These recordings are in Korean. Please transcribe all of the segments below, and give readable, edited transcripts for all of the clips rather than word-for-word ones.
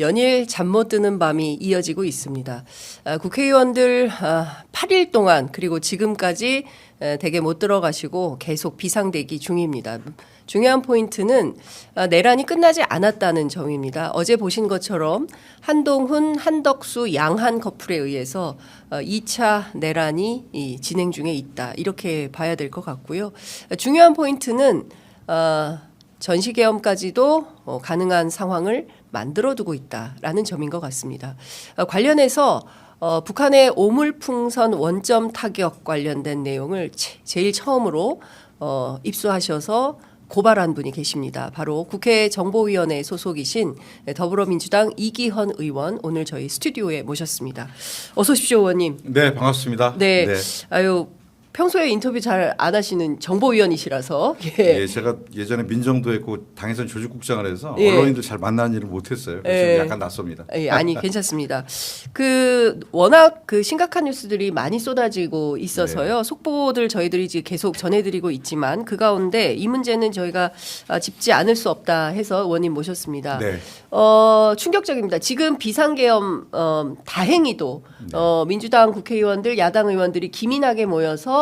연일 잠 못 드는 밤이 이어지고 있습니다. 국회의원들 8일 동안 그리고 지금까지 대개 못 들어가시고 계속 비상대기 중입니다. 중요한 포인트는 내란이 끝나지 않았다는 점입니다. 어제 보신 것처럼 한동훈, 한덕수, 양한 커플에 의해서 2차 내란이 진행 중에 있다. 이렇게 봐야 될 것 같고요. 중요한 포인트는 전시계엄까지도 가능한 상황을 만들어두고 있다라는 점인 것 같습니다. 관련해서 북한의 오물풍선 원점 타격 관련된 내용을 제일 처음으로 입수하셔서 고발한 분이 계십니다. 바로 국회 정보위원회 소속이신 더불어민주당 이기헌 의원, 오늘 저희 스튜디오에 모셨습니다. 어서 오십시오, 의원님. 네, 반갑습니다. 네. 아유, 평소에 인터뷰 잘 안 하시는 정보위원이시라서. 예, 제가 예전에 민정도 했고 당에서는 조직국장을 해서 언론인들 잘 만나는 일을 못했어요. 그래서 약간 낯섭니다. 아니 괜찮습니다. 워낙 심각한 뉴스들이 많이 쏟아지고 있어서요. 속보들 저희들이 지금 계속 전해드리고 있지만 그 가운데 이 문제는 저희가 짚지 않을 수 없다 해서 의원님 모셨습니다. 네. 충격적입니다. 지금 비상계엄 다행히도 민주당 국회의원들, 야당 의원들이 기민하게 모여서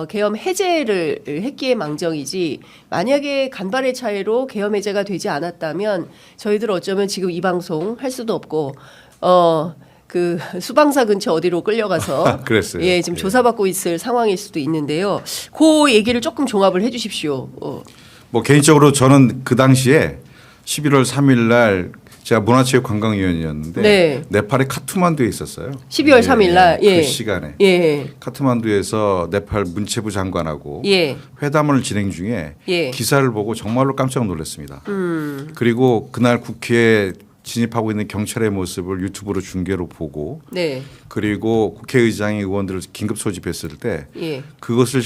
계엄 해제를 했기에 망정이지, 만약에 간발의 차이로 계엄 해제가 되지 않았다면 저희들 어쩌면 지금 이 방송 할 수도 없고 수방사 근처 어디로 끌려가서 그랬어요. 예, 지금 조사받고 있을 상황일 수도 있는데요. 그 얘기를 조금 종합을 해주십시오. 뭐 개인적으로 저는 그 당시에 11월 3일 날 제가 문화체육관광위원이었는데 네. 네팔의 카트만두에 있었어요. 12월 3일 날 그 시간에 카트만두에서 네팔 문체부 장관하고 회담을 진행 중에 기사를 보고 정말로 깜짝 놀랐습니다. 그리고 그날 국회에 진입하고 있는 경찰의 모습을 유튜브로 중계로 보고 그리고 국회의장이 의원들을 긴급 소집했을 때 그것을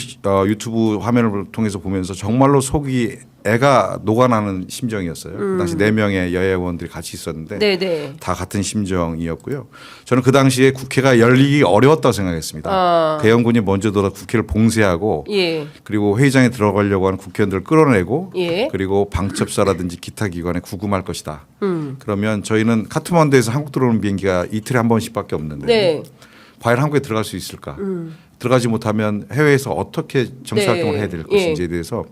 유튜브 화면을 통해서 보면서 정말로 속이 애가 녹아나는 심정이었어요. 그 당시 4명의 여야 의원들이 같이 있었는데 다 같은 심정이었고요. 저는 그 당시에 국회가 열리기 어려웠다고 생각했습니다. 대형군이 먼저 들어 국회를 봉쇄하고 그리고 회의장에 들어가려고 하는 국회의원들을 끌어내고 그리고 방첩사라든지 기타 기관에 구금할 것이다. 그러면 저희는 카트만두에서 한국 들어오는 비행기가 이틀에 한 번씩밖에 없는데 과연 한국에 들어갈 수 있을까? 들어가지 못하면 해외에서 어떻게 정치활동을 해야 될 것인지에 대해서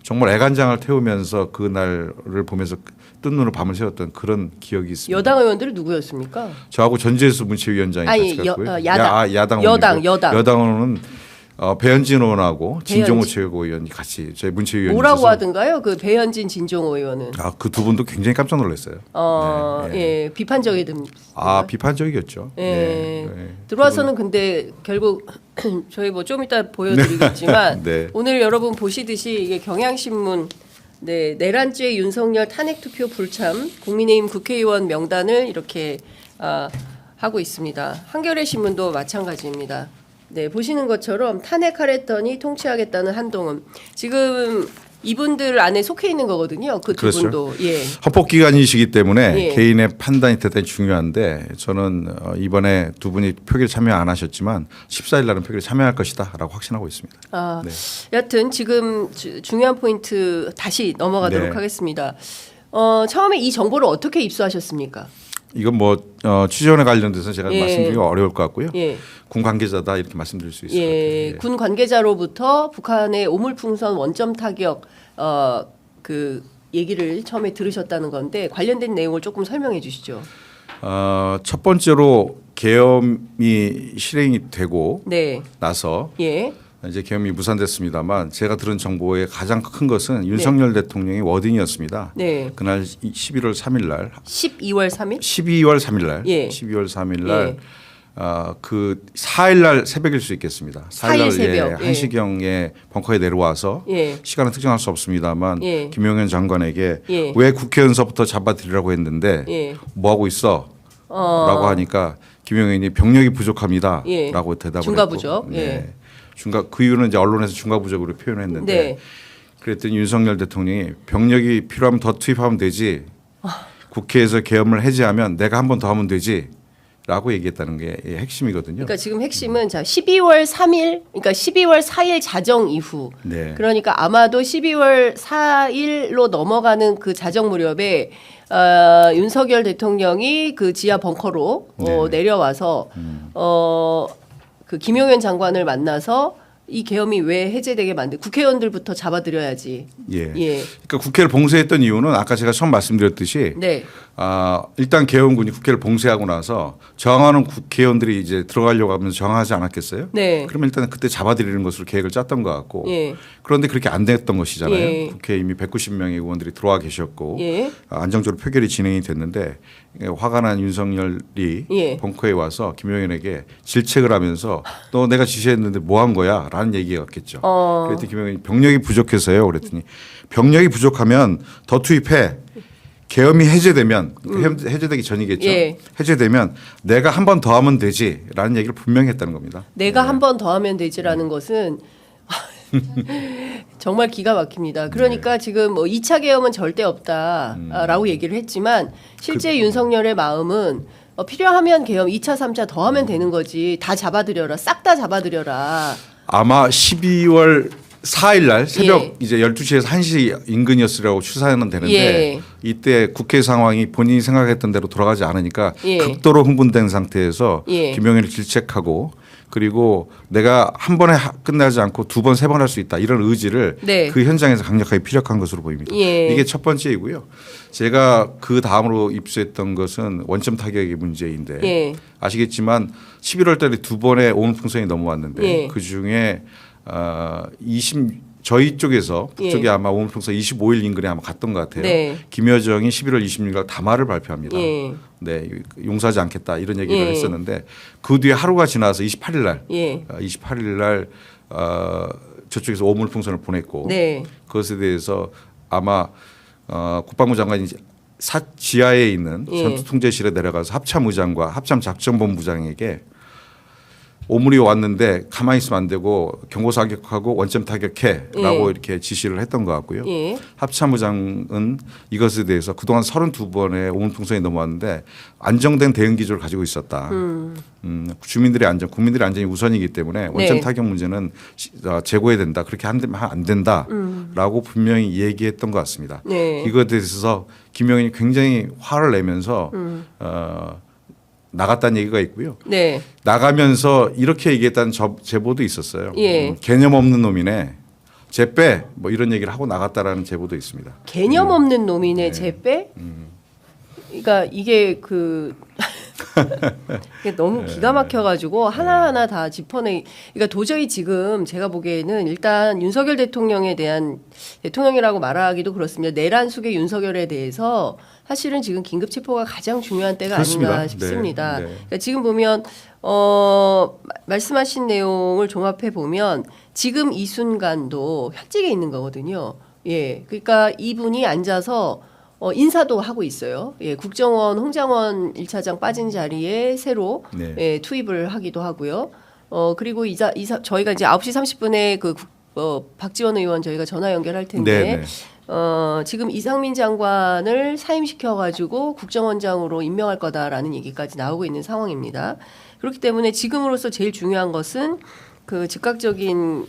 정말 애간장을 태우면서 그날을 보면서 뜬 눈으로 밤을 새웠던 그런 기억이 있습니다. 여당 의원들은 누구였습니까? 저하고 전재수 문체위원장이 같이 갔고요. 야당 여당은 배현진 의원하고 진종호 최고위원이 같이 저희 문체위원이 뭐라고 하던가요? 그 배현진, 진종호 의원은 그 두 분도 굉장히 깜짝 놀랐어요. 비판적이든 비판적이었죠. 들어와서는 근데 결국 저희 좀 이따 보여드리겠지만 오늘 여러분 보시듯이 이게 경향신문 내란죄 윤석열 탄핵투표 불참 국민의힘 국회의원 명단을 이렇게 하고 있습니다. 한겨레 신문도 마찬가지입니다. 보시는 것처럼 탄핵하랬더니 통치하겠다는 한동훈. 지금 이분들 안에 속해 있는 거거든요. 그 두 분도. 헌법기관이시기 때문에 개인의 판단이 대단히 중요한데 저는 이번에 두 분이 표결 참여 안 하셨지만 14일 날은 표결에 참여할 것이다라고 확신하고 있습니다. 여하튼 지금 중요한 포인트 다시 넘어가도록 하겠습니다. 처음에 이 정보를 어떻게 입수하셨습니까? 이건 취재원에 관련돼서 제가 말씀드리기가 어려울 것 같고요. 군 관계자다 이렇게 말씀드릴 수 있을 것 같아요. 군 관계자로부터 북한의 오물풍선 원점 타격 얘기를 처음에 들으셨다는 건데 관련된 내용을 조금 설명해 주시죠. 첫 번째로 계엄이 실행이 되고 나서 이제 계엄이 무산됐습니다.만 제가 들은 정보의 가장 큰 것은 윤석열 대통령의 워딩이었습니다. 그날 11월 3일 날 12월 3일? 12월 3일 날 12월 3일 날 그 4일 날 새벽일 수 있겠습니다. 4일 날 새벽 1시경에 벙커에 내려와서 시간은 특정할 수 없습니다만 김용현 장관에게 왜 국회의원서부터 잡아들이라고 했는데 뭐 하고 있어? 라고 하니까 김용현이 병력이 부족합니다. 라고 대답을 중과 부족. 그 이유는 이제 언론에서 중과 부족으로 표현했는데 그랬더니 윤석열 대통령이 병력이 필요하면 더 투입하면 되지. 국회에서 계엄을 해제하면 내가 한 번 더 하면 되지. 라고 얘기했다는 게 핵심이거든요. 그러니까 지금 핵심은 자 12월 3일, 그러니까 12월 4일 자정 이후. 네. 그러니까 아마도 12월 4일로 넘어가는 그 자정 무렵에 윤석열 대통령이 그 지하 벙커로 내려와서 그 김용현 장관을 만나서 이 계엄이 왜 해제되게 만든 국회의원들부터 잡아들여야지. 예. 그러니까 국회를 봉쇄했던 이유는 아까 제가 처음 말씀드렸듯이 네. 일단 계엄군이 국회를 봉쇄하고 나서 저항하는 국회의원들이 이제 들어가려고 하면서 저항하지 않았겠어요? 네. 그러면 일단 그때 잡아들이는 것으로 계획을 짰던 것 같고 예. 그런데 그렇게 안 됐던 것이잖아요. 예. 국회에 이미 190명의 의원들이 들어와 계셨고 예. 안정적으로 표결이 진행이 됐는데 화가 난 윤석열이 예. 벙커에 와서 김용현에게 질책을 하면서 너 내가 지시했는데 뭐 한 거야? 라는 얘기가 왔겠죠. 그랬더니 김용현이 병력이 부족해서요. 그랬더니 병력이 부족하면 더 투입해. 계엄이 해제되면 해제되기 전이겠죠. 예. 해제되면 내가 한 번 더 하면 되지라는 얘기를 분명히 했다는 겁니다. 내가 한 번 더 하면 되지라는 것은 정말 기가 막힙니다. 그러니까 지금 뭐 2차 계엄은 절대 없다라고 얘기를 했지만 실제 윤석열의 마음은 필요하면 계엄 2차, 3차 더 하면 되는 거지. 다 잡아들여라. 싹 다 잡아들여라. 아마 12월 4일 날 새벽 예. 이제 12시에서 1시 인근이었으라고 추산은 되는데 예. 이때 국회 상황이 본인이 생각했던 대로 돌아가지 않으니까 예. 극도로 흥분된 상태에서 예. 김용현을 질책하고 그리고 내가 한 번에 끝나지 않고 두 번, 세 번 할 수 있다 이런 의지를 네. 그 현장에서 강력하게 피력한 것으로 보입니다. 예. 이게 첫 번째이고요. 제가 그 다음으로 입수했던 것은 원점 타격의 문제인데 예. 아시겠지만 11월 달에 두 번의 오물풍선이 넘어왔는데 예. 그중에 저희 쪽에서 북쪽에 예. 아마 오물풍선 25일 인근에 아마 갔던 것 같아요. 네. 김여정이 11월 26일 담화를 발표합니다. 예. 네, 용서하지 않겠다 이런 얘기를 예. 했었는데 그 뒤에 하루가 지나서 28일 날, 예. 28일 날 저쪽에서 오물풍선을 보냈고 네. 그것에 대해서 아마 국방부 장관이 지하에 있는 예. 전투통제실에 내려가서 합참의장과 합참작전본부장에게 오물이 왔는데 가만히 있으면 안 되고 경고사격하고 원점 타격해라고 예. 이렇게 지시를 했던 것 같고요. 예. 합참의장은 이것에 대해서 그동안 32번의 오물풍선이 넘어왔는데 안정된 대응 기조를 가지고 있었다. 주민들의 안전, 국민들의 안전이 우선이기 때문에 원점 네. 타격 문제는 재고해야 된다. 그렇게 하면 안 된다라고 분명히 얘기했던 것 같습니다. 네. 이것에 대해서 김용현이 굉장히 화를 내면서 나갔다는 얘기가 있고요. 네. 나가면서 이렇게 얘기했다는 제보도 있었어요. 예. 개념 없는 놈이네. 쟤 빼. 뭐 이런 얘기를 하고 나갔다라는 제보도 있습니다. 개념 없는 놈이네. 쟤 빼? 그러니까 이게 이게 너무 기가 막혀가지고 하나하나 다 짚어내. 그러니까 도저히 지금 제가 보기에는 일단 윤석열 대통령에 대한 대통령이라고 말하기도 그렇습니다. 내란 숙의 윤석열에 대해서 사실은 지금 긴급 체포가 가장 중요한 때가 그렇습니다. 아닌가 싶습니다. 네. 네. 그러니까 지금 보면 말씀하신 내용을 종합해 보면 지금 이 순간도 현직에 있는 거거든요. 예, 그러니까 이분이 앉아서 인사도 하고 있어요. 예, 국정원 홍장원 1차장 빠진 자리에 새로 네. 예, 투입을 하기도 하고요. 그리고 저희가 이제 9시 30분에 박지원 의원 저희가 전화 연결할 텐데 네, 네. 지금 이상민 장관을 사임시켜가지고 국정원장으로 임명할 거다라는 얘기까지 나오고 있는 상황입니다. 그렇기 때문에 지금으로서 제일 중요한 것은 그 즉각적인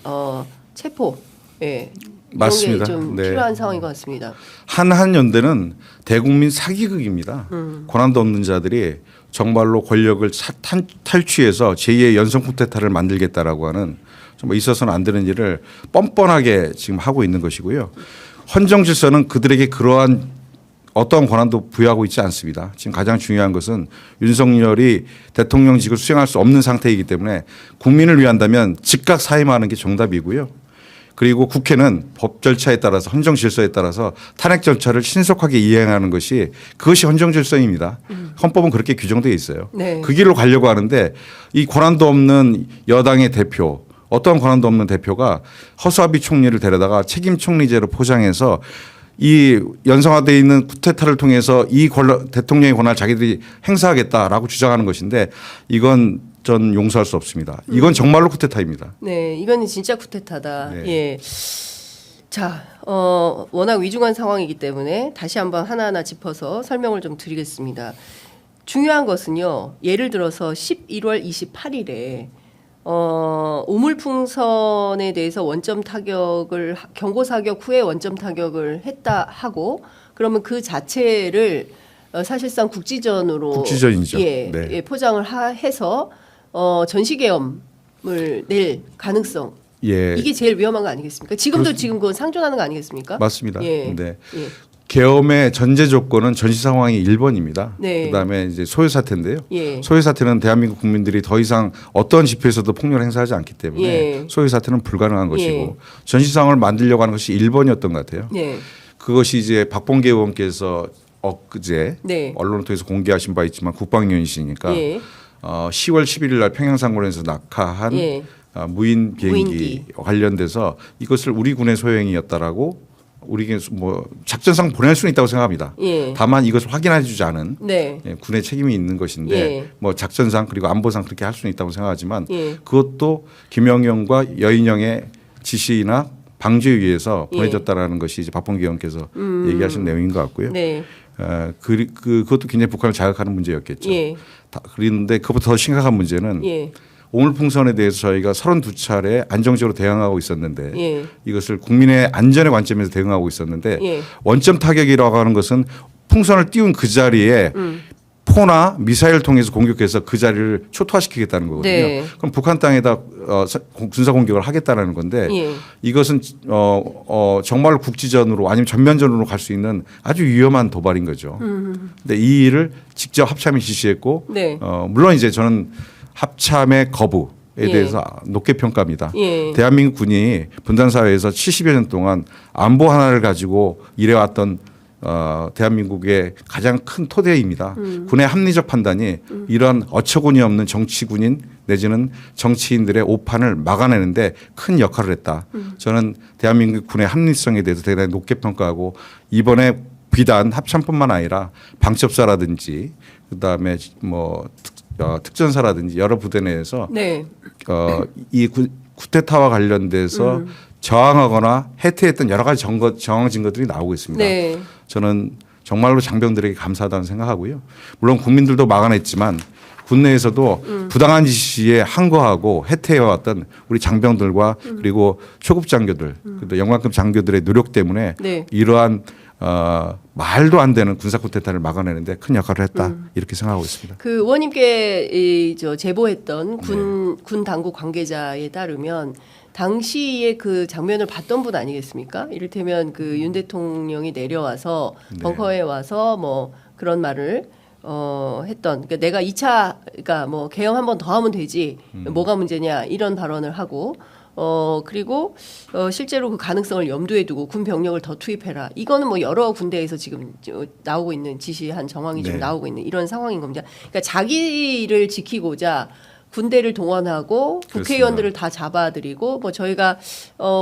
체포, 예, 맞습니다. 좀 네. 필요한 상황인 것 같습니다. 한한연대는 대국민 사기극입니다. 권한도 없는 자들이 정말로 권력을 탈취해서 제2의 연성 쿠데타를 만들겠다라고 하는 정말 있어서는 안 되는 일을 뻔뻔하게 지금 하고 있는 것이고요. 헌정 질서는 그들에게 그러한 어떠한 권한도 부여하고 있지 않습니다. 지금 가장 중요한 것은 윤석열이 대통령직을 수행할 수 없는 상태이기 때문에 국민을 위한다면 즉각 사임하는 게 정답이고요. 그리고 국회는 법 절차에 따라서 헌정 질서에 따라서 탄핵 절차를 신속하게 이행하는 것이 그것이 헌정 질서입니다. 헌법은 그렇게 규정되어 있어요. 네. 그 길로 가려고 하는데 이 권한도 없는 여당의 대표 어떠한 권한도 없는 대표가 허수아비 총리를 데려다가 책임 총리제로 포장해서 이 연성화되어 있는 쿠데타를 통해서 이 대통령의 권한을 자기들이 행사하겠다라고 주장하는 것인데 이건 전 용서할 수 없습니다. 이건 정말로 쿠데타입니다. 네, 이거는 진짜 쿠데타다. 네. 예. 자, 워낙 위중한 상황이기 때문에 다시 한번 하나하나 짚어서 설명을 좀 드리겠습니다. 중요한 것은요. 예를 들어서 11월 28일에 오물풍선에 대해서 원점 타격을 경고 사격 후에 원점 타격을 했다 하고 그러면 그 자체를 사실상 국지전이죠. 예, 포장을 해서 전시계엄을 낼 가능성. 예. 이게 제일 위험한 거 아니겠습니까? 지금도 지금 그건 상존하는 거 아니겠습니까? 맞습니다. 예. 네. 예. 계엄의 전제 조건은 전시 상황이 1번입니다. 네. 그다음에 이제 소요 사태인데요. 예. 소요 사태는 대한민국 국민들이 더 이상 어떤 집회에서도 폭력을 행사하지 않기 때문에 예. 소요 사태는 불가능한 것이고 예. 전시 상황을 만들려고 하는 것이 1번이었던 것 같아요. 예. 그것이 이제 박봉계 의원께서 엊그제 네. 언론을 통해서 공개하신 바 있지만 국방위원이시니까 예. 10월 11일 날 평양상공에서 낙하한 예. 무인 비행기 관련돼서 이것을 우리 군의 소행이었다라고 우리에게 뭐 작전상 보낼 수는 있다고 생각합니다. 예. 다만 이것을 확인해주지 않은 네. 군의 책임이 있는 것인데 예. 뭐 작전상 그리고 안보상 그렇게 할 수는 있다고 생각하지만 예. 그것도 김영영과 여인영의 지시나 방지에 의해서 예. 보내졌다라는 것이 이제 박봉계 의원께서 얘기하신 내용인 것 같고요. 네. 그것도 굉장히 북한을 자극하는 문제였겠죠. 예. 그런데 그것보다 더 심각한 문제는 예. 오물풍선에 대해서 저희가 32차례 안정적으로 대응하고 있었는데 예. 이것을 국민의 안전의 관점에서 대응하고 있었는데 예. 원점 타격이라고 하는 것은 풍선을 띄운 그 자리에 포나 미사일을 통해서 공격해서 그 자리를 초토화시키겠다는 거거든요. 네. 그럼 북한 땅에다 군사 공격을 하겠다라는 건데 예. 이것은 정말 국지전으로 아니면 전면전으로 갈 수 있는 아주 위험한 도발인 거죠. 근데 이 일을 직접 합참이 지시했고 네. 물론 이제 저는 합참의 거부에 예. 대해서 높게 평가합니다. 예. 대한민국 군이 분단 사회에서 70여 년 동안 안보 하나를 가지고 일해왔던 대한민국의 가장 큰 토대입니다. 군의 합리적 판단이 이러한 어처구니 없는 정치군인 내지는 정치인들의 오판을 막아내는데 큰 역할을 했다. 저는 대한민국 군의 합리성에 대해서 대단히 높게 평가하고 이번에 비단 합참뿐만 아니라 방첩사라든지 그다음에 뭐 특전사라든지 여러 부대 내에서 네. 이 쿠데타와 관련돼서 저항하거나 해태했던 여러 가지 정황 증거들이 나오고 있습니다. 네. 저는 정말로 장병들에게 감사하다는 생각하고요. 물론 국민들도 막아냈지만 군내에서도 부당한 지시에 항거하고 해태해왔던 우리 장병들과 그리고 초급 장교들, 그리고 영관급 장교들의 노력 때문에 네. 이러한 말도 안 되는 군사 쿠데타를 막아내는데 큰 역할을 했다 이렇게 생각하고 있습니다. 그 의원님께 제보했던 군 당국 관계자에 따르면 당시에 그 장면을 봤던 분 아니겠습니까? 이를테면 그 윤 대통령이 내려와서 벙커에 와서 뭐 그런 말을 했던 그러니까 내가 2차 그러니까 뭐 개엄 한 번 더 하면 되지 뭐가 문제냐 이런 발언을 하고 그리고 실제로 그 가능성을 염두에 두고 군 병력을 더 투입해라. 이거는 뭐 여러 군데에서 지금 나오고 있는 지시한 정황이 좀 나오고 있는 이런 상황인 겁니다. 그러니까 자기를 지키고자 군대를 동원하고 국회의원들을 다 잡아들이고 뭐 저희가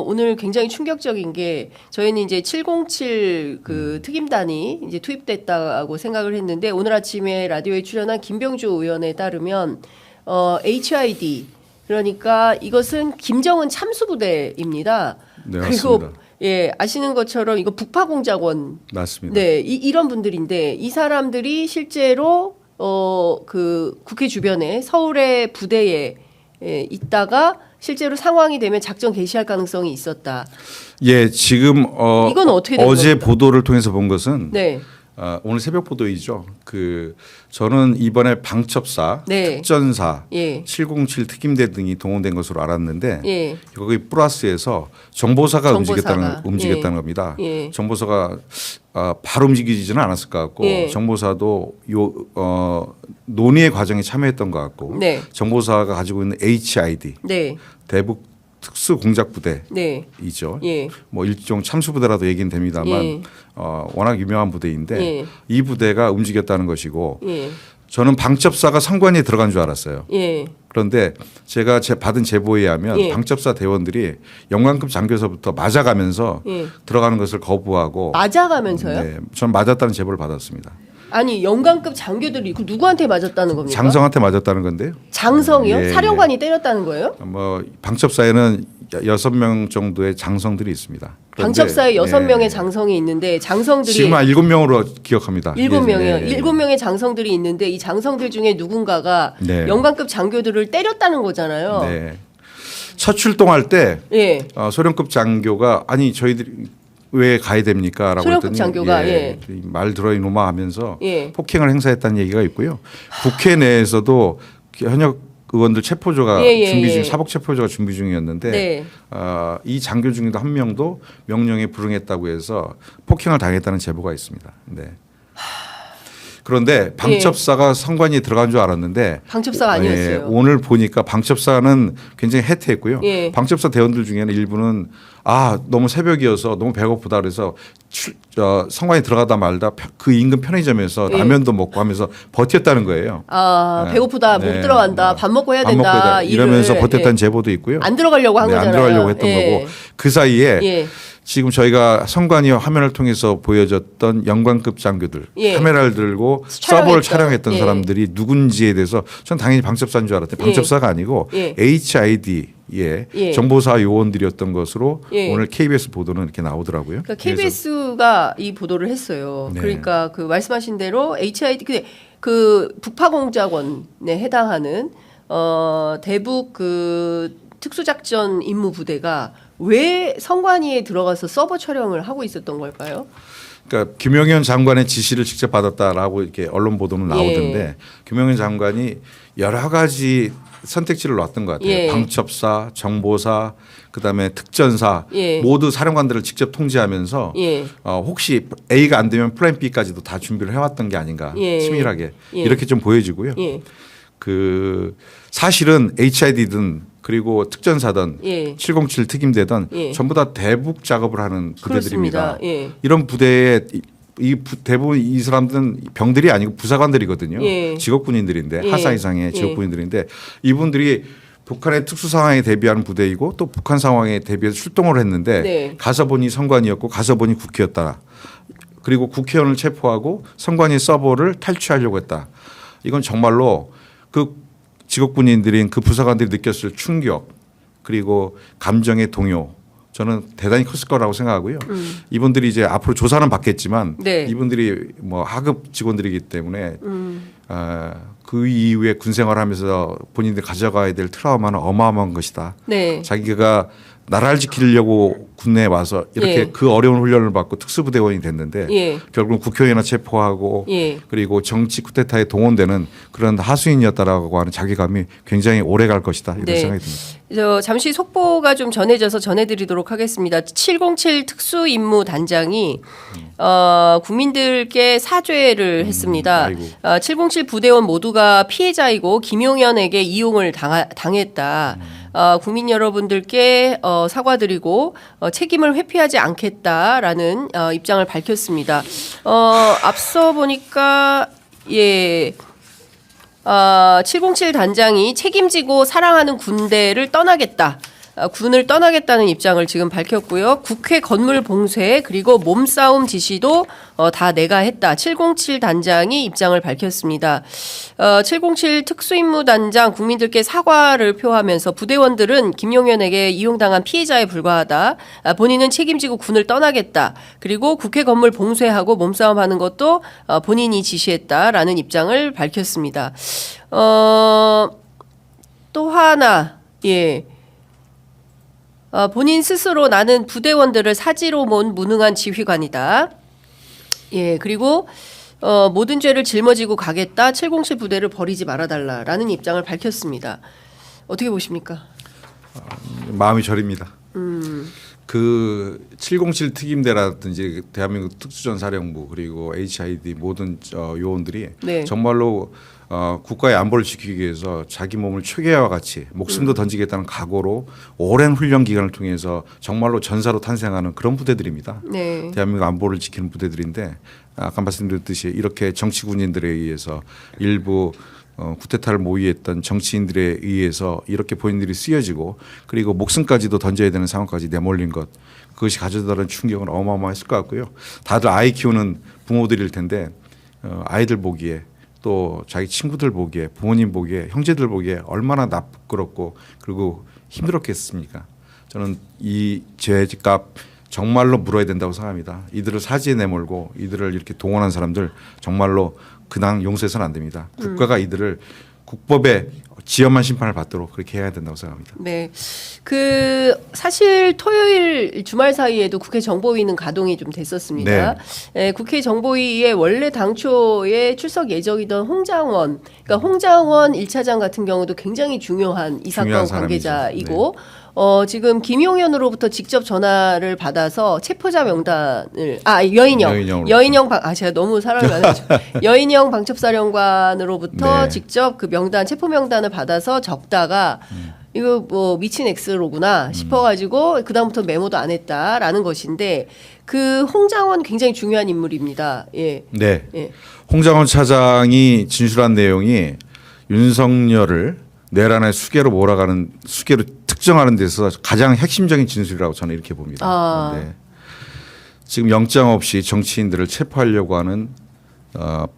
오늘 굉장히 충격적인 게 저희는 이제 707 그 특임단이 이제 투입됐다고 생각을 했는데 오늘 아침에 라디오에 출연한 김병주 의원에 따르면 HID 그러니까 이것은 김정은 참수부대입니다. 네, 그리고 맞습니다. 예 아시는 것처럼 이거 북파공작원 맞습니다. 네 이런 분들인데 이 사람들이 실제로 그 국회 주변에 서울의 부대에 있다가 실제로 상황이 되면 작전 개시할 가능성이 있었다. 예, 지금 이건 어떻게 된 어제 겁니까? 보도를 통해서 본 것은 네. 오늘 새벽 보도이죠. 저는 이번에 방첩사, 네. 특전사, 예. 707 특임대 등이 동원된 것으로 알았는데 예. 거기 플러스에서 정보사가 움직였다는 예. 겁니다. 예. 정보사가 바로 움직이지는 않았을 것 같고 예. 정보사도 논의의 과정에 참여했던 것 같고 네. 정보사가 가지고 있는 HID 네. 대북 특수공작부대이죠. 네. 예. 뭐 일종 참수부대라도 얘기는 됩니다만 예. 워낙 유명한 부대인데 예. 이 부대가 움직였다는 것이고 예. 저는 방첩사가 상관위에 들어간 줄 알았어요. 예. 그런데 제가 받은 제보에 의하면 예. 방첩사 대원들이 영관급 장교서부터 맞아가면서 예. 들어가는 것을 거부하고 맞아가면서요? 네, 저는 맞았다는 제보를 받았습니다. 아니 영관급 장교들이 그 누구한테 맞았다는 겁니까? 장성한테 맞았다는 건데요. 장성이요? 예, 사령관이 때렸다는 거예요? 뭐 방첩사에는 6명 정도의 장성들이 있습니다. 방첩사에 6명의 장성이 있는데 장성들이 지금 한 7명으로 기억합니다. 7명이요. 7명의 장성들이 있는데 이 장성들 중에 누군가가 영관급 장교들을 때렸다는 거잖아요. 네. 첫 출동할 때 소령급 장교가 아니 저희들이 왜 가야 됩니까? 라고 소령급 했더니 장교가 말 들어 이놈아 하면서 폭행을 행사했다는 얘기가 있고요. 국회 내에서도 현역 의원들 체포조가 준비 중 사복 체포조가 준비 중이었는데 이 장교 중에도 한 명도 명령에 불응했다고 해서 폭행을 당했다는 제보가 있습니다. 네. 그런데 방첩사가 선관위에 들어간 줄 알았는데 방첩사가 아니었어요. 오늘 보니까 방첩사는 굉장히 해태했고요. 방첩사 대원들 중에는 일부는 너무 새벽이어서 너무 배고프다 그래서 선관위에 들어가다 말다 그 인근 편의점에서 라면도 먹고 하면서 버텼다는 거예요. 배고프다 못 들어간다 밥 먹고 해야 된다 이러면서 버텼다는 제보도 있고요. 안 들어가려고 한 거잖아요. 안 들어가려고 했던 거고 그 사이에 지금 저희가 선관위 화면을 통해서 보여줬던 영관급 장교들 카메라를 들고 서버를 촬영했던 사람들이 누군지에 대해서 전 당연히 방첩사인 줄 알았더니 방첩사가 아니고 HID의 정보사 요원들이었던 것으로 오늘 KBS 보도는 이렇게 나오더라고요. 그러니까 KBS가 이 보도를 했어요. 그러니까 그 말씀하신 대로 HID 그 북파공작원에 해당하는 대북 그 특수작전 임무 부대가 왜 선관위에 들어가서 서버 촬영을 하고 있었던 걸까요? 그러니까 김용현 장관의 지시를 직접 받았다라고 이렇게 언론 보도는 나오던데 김용현 장관이 여러 가지 선택지를 놨던 것 같아요. 방첩사, 정보사, 그다음에 특전사 모두 사령관들을 직접 통제하면서 혹시 A가 안 되면 플랜 B까지도 다 준비를 해왔던 게 아닌가 치밀하게 이렇게 좀 보여지고요. 그 사실은 HID든 그리고 특전사든 707 특임대든 전부 다 대북 작업을 하는 부대들입니다. 이런 부대에 대부분 이 사람들은 병들이 아니고 부사관들이거든요. 직업군인들인데 하사 이상의 직업군인들인데 이분들이 북한의 특수 상황에 대비하는 부대이고 또 북한 상황에 대비해서 출동을 했는데 가서 보니 선관위였고 가서 보니 국회였다. 그리고 국회의원을 체포하고 선관위 서버를 탈취하려고 했다. 이건 정말로 그 직업군인들인 그 부사관들이 느꼈을 충격 그리고 감정의 동요 저는 대단히 컸을 거라고 생각하고요. 이분들이 이제 앞으로 조사는 받겠지만 이분들이 뭐 하급 직원들이기 때문에 그 이후에 군 생활하면서 본인들이 가져가야 될 트라우마는 어마어마한 것이다. 자기가 나라를 지키려고 군내에 와서 이렇게 그 어려운 훈련을 받고 특수부대원이 됐는데 결국은 국회의원을 체포하고 그리고 정치 쿠데타에 동원되는 그런 하수인이었다라고 하는 자괴감이 굉장히 오래 갈 것이다 이런 생각이 듭니다. 잠시 속보가 좀 전해져서 전해드리도록 하겠습니다. 707 특수임무단장이 국민들께 사죄를 했습니다. 707 부대원 모두가 피해자이고 김용현에게 이용을 당했다. 국민 여러분들께 사과드리고 책임을 회피하지 않겠다라는 입장을 밝혔습니다. 앞서 보니까 707 단장이 책임지고 사랑하는 군대를 떠나겠다. 군을 떠나겠다는 입장을 지금 밝혔고요. 국회 건물 봉쇄 그리고 몸싸움 지시도 다 내가 했다. 707 단장이 입장을 밝혔습니다. 707 특수임무단장 국민들께 사과를 표하면서 부대원들은 김용현에게 이용당한 피해자에 불과하다. 본인은 책임지고 군을 떠나겠다. 그리고 국회 건물 봉쇄하고 몸싸움하는 것도 본인이 지시했다라는 입장을 밝혔습니다. 또 하나 본인 스스로 나는 부대원들을 사지로 몬 무능한 지휘관이다. 그리고 모든 죄를 짊어지고 가겠다. 707 부대를 버리지 말아달라라는 입장을 밝혔습니다. 어떻게 보십니까? 마음이 저립니다. 그 707 특임대라든지 대한민국 특수전사령부 그리고 HID 모든 요원들이 정말로 국가의 안보를 지키기 위해서 자기 몸을 초계와 같이 목숨도 던지겠다는 각오로 오랜 훈련 기간을 통해서 정말로 전사로 탄생하는 그런 부대들입니다. 대한민국 안보를 지키는 부대들인데 아까 말씀드렸듯이 이렇게 정치군인들에 의해서 일부 쿠데타를 모의했던 정치인들에 의해서 이렇게 본인들이 쓰여지고 그리고 목숨까지도 던져야 되는 상황까지 내몰린 것 그것이 가져다는 충격은 어마어마했을 것 같고요. 다들 아이 키우는 부모들일 텐데 아이들 보기에 또 자기 친구들 보기에 부모님 보기에 형제들 보기에 얼마나 부끄럽고 그리고 힘들었겠습니까? 저는 이 죄값 정말로 물어야 된다고 생각합니다. 이들을 사지에 내몰고 이들을 이렇게 동원한 사람들 정말로 그냥 용서해서는 안 됩니다. 국가가 이들을 국법에 지엄한 심판을 받도록 그렇게 해야 된다고 생각합니다. 네, 그 사실 토요일 주말 사이에도 국회 정보위는 가동이 좀 됐었습니다. 네, 국회 정보위에 원래 당초에 출석 예정이던 홍장원, 그러니까 홍장원 1차장 같은 경우도 굉장히 중요한 이 사건 관계자이고. 네. 지금 김용현으로부터 직접 전화를 받아서 체포자 명단을 여인영 제가 너무 사람이 많아서 여인영 방첩사령관으로부터 네. 직접 그 명단 체포 명단을 받아서 적다가 이거 뭐 미친 X로구나 싶어가지고 그 다음부터 메모도 안 했다라는 것인데 그 홍장원 굉장히 중요한 인물입니다. 예. 네. 예. 홍장원 차장이 진술한 내용이 윤석열을 내란의 수괴로 몰아가는 수괴로 특정하는 데서 가장 핵심적인 진술이라고 저는 이렇게 봅니다. 네. 지금 영장 없이 정치인들을 체포하려고 하는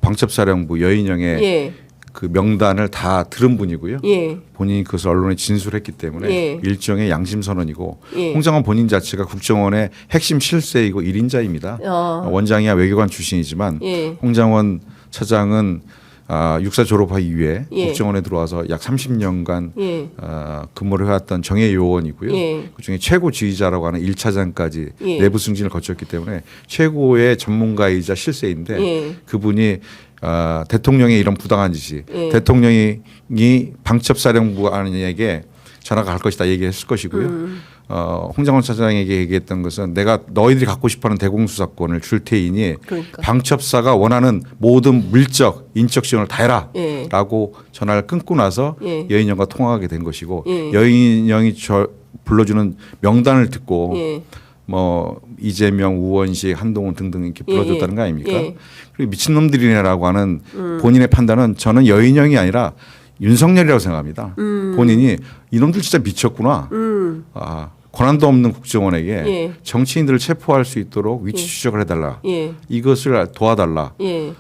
방첩사령부 여인영의 예. 그 명단을 다 들은 분이고요. 예. 본인이 그것을 언론에 진술했기 때문에 예. 일종의 양심 선언이고 예. 홍장원 본인 자체가 국정원의 핵심 실세이고 1인자입니다. 원장이야 외교관 출신이지만 예. 홍장원 차장은 육사 졸업한 이후에 예. 국정원에 들어와서 약 30년간 예. 근무를 해왔던 정예 요원이고요. 예. 그중에 최고 지휘자라고 하는 1차장까지 예. 내부 승진을 거쳤기 때문에 최고의 전문가이자 실세인데 예. 그분이 대통령의 이런 부당한 짓이 예. 대통령이 방첩사령부에게 전화가 갈 것이다 얘기했을 것이고요. 홍장원 차장에게 얘기했던 것은 내가 너희들이 갖고 싶어하는 대공수사권을 줄 테이니 그러니까. 방첩사가 원하는 모든 물적, 인적 지원을 다 해라 예. 라고 전화를 끊고 나서 예. 여인영과 통화하게 된 것이고 예. 여인영이 불러주는 명단을 듣고 예. 뭐 이재명, 우원식, 한동훈 등등 이렇게 불러줬다는 거 아닙니까? 예. 그리고 미친놈들이네라고 하는 본인의 판단은 저는 여인영이 아니라 윤석열이라고 생각합니다. 본인이 이놈들 진짜 미쳤구나. 권한도 없는 국정원에게 예. 정치인들을 체포할 수 있도록 위치 추적을 해달라. 예. 이것을 도와달라. 예.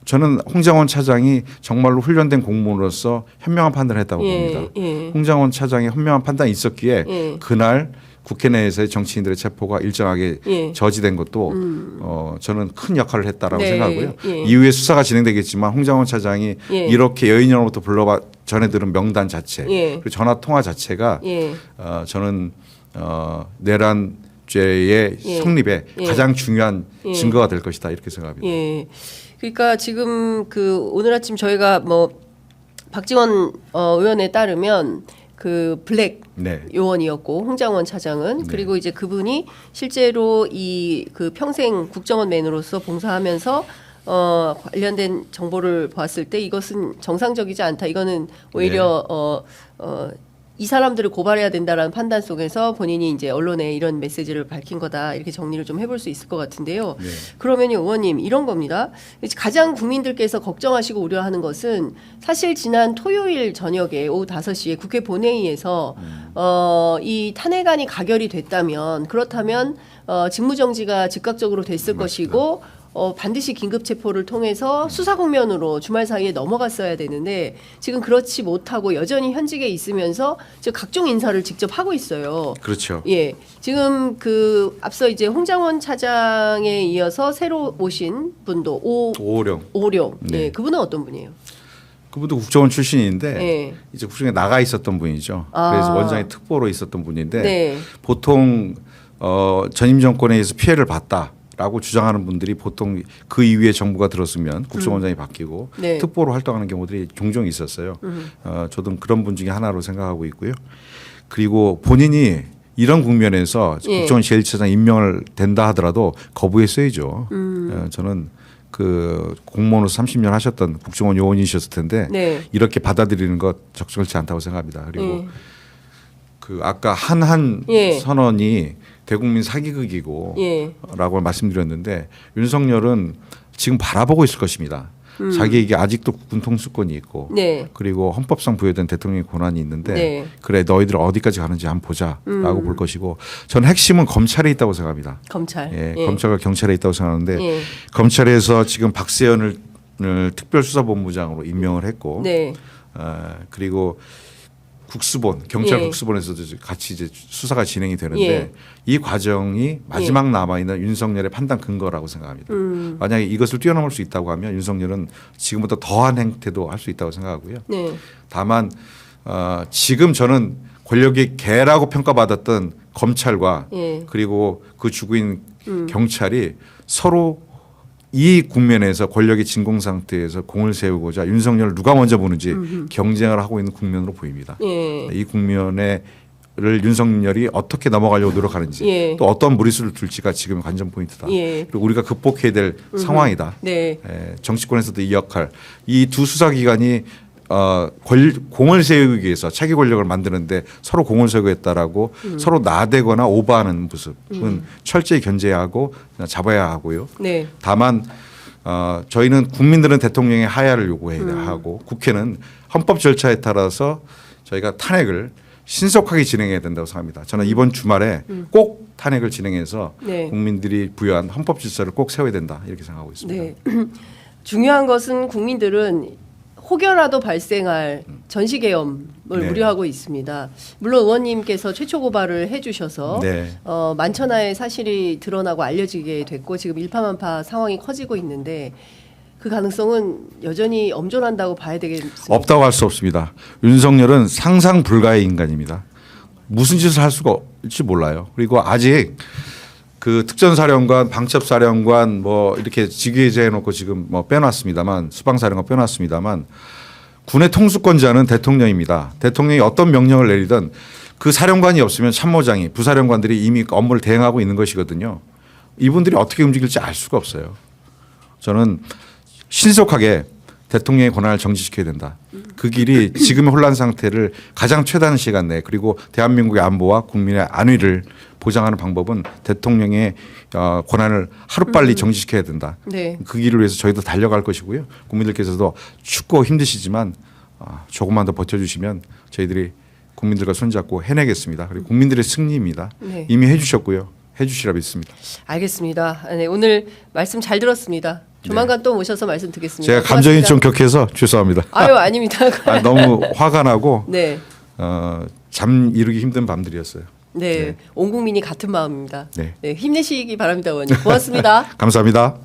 저는 홍장원 차장이 정말로 훈련된 공무원으로서 현명한 판단을 했다고 봅니다. 예. 홍장원 차장의 현명한 판단이 있었기에 그날 국회 내에서의 정치인들의 체포가 일정하게 저지된 것도 저는 큰 역할을 했다라고 네. 생각하고요. 이후에 수사가 진행되겠지만 홍장원 차장이 이렇게 여인영으로부터 불러봐 전해 들은 명단 자체 그리고 전화 통화 자체가 저는 내란죄의 성립에 가장 중요한 증거가 될 것이다 이렇게 생각합니다. 그러니까 지금 그 오늘 아침 저희가 뭐 박지원 의원에 따르면 그 블랙 네. 요원이었고 홍장원 차장은 네. 그리고 이제 그분이 실제로 이 그 평생 국정원맨으로서 봉사하면서 관련된 정보를 보았을 때 이것은 정상적이지 않다. 이거는 오히려 네. 이 사람들을 고발해야 된다라는 판단 속에서 본인이 이제 언론에 이런 메시지를 밝힌 거다 이렇게 정리를 좀 해볼 수 있을 것 같은데요. 네. 그러면요, 의원님 이런 겁니다. 가장 국민들께서 걱정하시고 우려하는 것은 사실 지난 토요일 저녁에 오후 5시에 국회 본회의에서 이 탄핵안이 가결이 됐다면 그렇다면 직무정지가 즉각적으로 됐을 맞습니다. 것이고. 반드시 긴급 체포를 통해서 수사 국면으로 주말 사이에 넘어갔어야 되는데 지금 그렇지 못하고 여전히 현직에 있으면서 지금 각종 인사를 직접 하고 있어요. 그렇죠. 예, 지금 그 앞서 이제 홍장원 차장에 이어서 새로 오신 분도 오호령. 네. 예, 그분은 어떤 분이에요? 그분도 국정원 출신인데 네. 이제 국정에 나가 있었던 분이죠. 그래서 원장의 특보로 있었던 분인데 네. 보통 전임 정권에 의해서 피해를 봤다. 라고 주장하는 분들이 보통 그 이후에 정부가 들었으면 국정원장이 바뀌고 네. 특보로 활동하는 경우들이 종종 있었어요. 저도 그런 분 중에 하나로 생각하고 있고요. 그리고 본인이 이런 국면에서 국정원 제1차장 임명을 된다 하더라도 거부했어야죠. 저는 그 공무원으로서 30년 하셨던 국정원 요원이셨을 텐데 네. 이렇게 받아들이는 것 적절치 않다고 생각합니다. 그리고 그 아까 한한 선언이 대국민 사기극이고 라고 말씀드렸는데 윤석열은 지금 바라보고 있을 것입니다. 자기에게 아직도 군통수권이 있고 네. 그리고 헌법상 부여된 대통령의 권한이 있는데 네. 그래 너희들 어디까지 가는지 한번 보자라고 볼 것이고 저는 핵심은 검찰에 있다고 생각합니다. 검찰. 검찰과 경찰에 있다고 생각하는데 검찰에서 지금 박세현을 특별수사본부장으로 임명을 했고, 네. 그리고 국수본 경찰 예. 국수본에서도 같이 이제 수사가 진행이 되는데 예. 이 과정이 마지막 남아 있는 윤석열의 판단 근거라고 생각합니다. 만약에 이것을 뛰어넘을 수 있다고 하면 윤석열은 지금보다 더한 행태도 할 수 있다고 생각하고요. 네. 다만 지금 저는 권력의 개라고 평가받았던 검찰과 예. 그리고 그 주구인 경찰이 서로 이 국면에서 권력의 진공 상태에서 공을 세우고자 윤석열을 누가 먼저 보는지 경쟁을 하고 있는 국면으로 보입니다. 예. 이 국면을 윤석열이 어떻게 넘어가려고 노력하는지 예. 또 어떤 무리수를 둘지가 지금 관전 포인트다. 예. 그리고 우리가 극복해야 될 상황이다. 네. 정치권에서도 이 역할, 이 두 수사기관이 공을 세우기 위해서 차기 권력을 만드는데 서로 공을 세우고 했다라고 서로 나대거나 오버하는 모습은 철저히 견제해야 하고 잡아야 하고요. 네. 다만 저희는 국민들은 대통령의 하야를 요구해야 하고 국회는 헌법 절차에 따라서 저희가 탄핵을 신속하게 진행해야 된다고 생각합니다. 저는 이번 주말에 꼭 탄핵을 진행해서 네. 국민들이 부여한 헌법 질서를 꼭 세워야 된다 이렇게 생각하고 있습니다. 네. 중요한 것은 국민들은 혹여라도 발생할 전시계엄을 네. 우려하고 있습니다. 물론 의원님께서 최초 고발을 해주셔서 네. 만천하의 사실이 드러나고 알려지게 됐고 지금 일파만파 상황이 커지고 있는데 그 가능성은 여전히 엄존한다고 봐야 되겠습니다. 없다고 할 수 없습니다. 윤석열은 상상 불가의 인간입니다. 무슨 짓을 할 수가 있을지 몰라요. 그리고 아직 그 특전사령관, 방첩사령관 뭐 이렇게 직위해제 해놓고 지금 뭐 빼놨습니다만 수방사령관 빼놨습니다만 군의 통수권자는 대통령입니다. 대통령이 어떤 명령을 내리든 그 사령관이 없으면 참모장이 부사령관들이 이미 업무를 대행하고 있는 것이거든요. 이분들이 어떻게 움직일지 알 수가 없어요. 저는 신속하게 대통령의 권한을 정지시켜야 된다. 그 길이 지금의 혼란 상태를 가장 최단 시간 내에 그리고 대한민국의 안보와 국민의 안위를 보장하는 방법은 대통령의 권한을 하루빨리 정지시켜야 된다. 네. 그 길을 위해서 저희도 달려갈 것이고요. 국민들께서도 춥고 힘드시지만 조금만 더 버텨주시면 저희들이 국민들과 손잡고 해내겠습니다. 그리고 국민들의 승리입니다. 네. 이미 해주셨고요. 해주시라 믿습니다. 알겠습니다. 네, 오늘 말씀 잘 들었습니다. 조만간 또 모셔서 말씀 듣겠습니다. 제가 감정이 좀 격해서 죄송합니다. 아유 아닙니다. 너무 화가 나고 네. 잠 이루기 힘든 밤들이었어요. 네. 네. 온 국민이 같은 마음입니다. 네. 네, 힘내시기 바랍니다, 의원님. 고맙습니다. 감사합니다.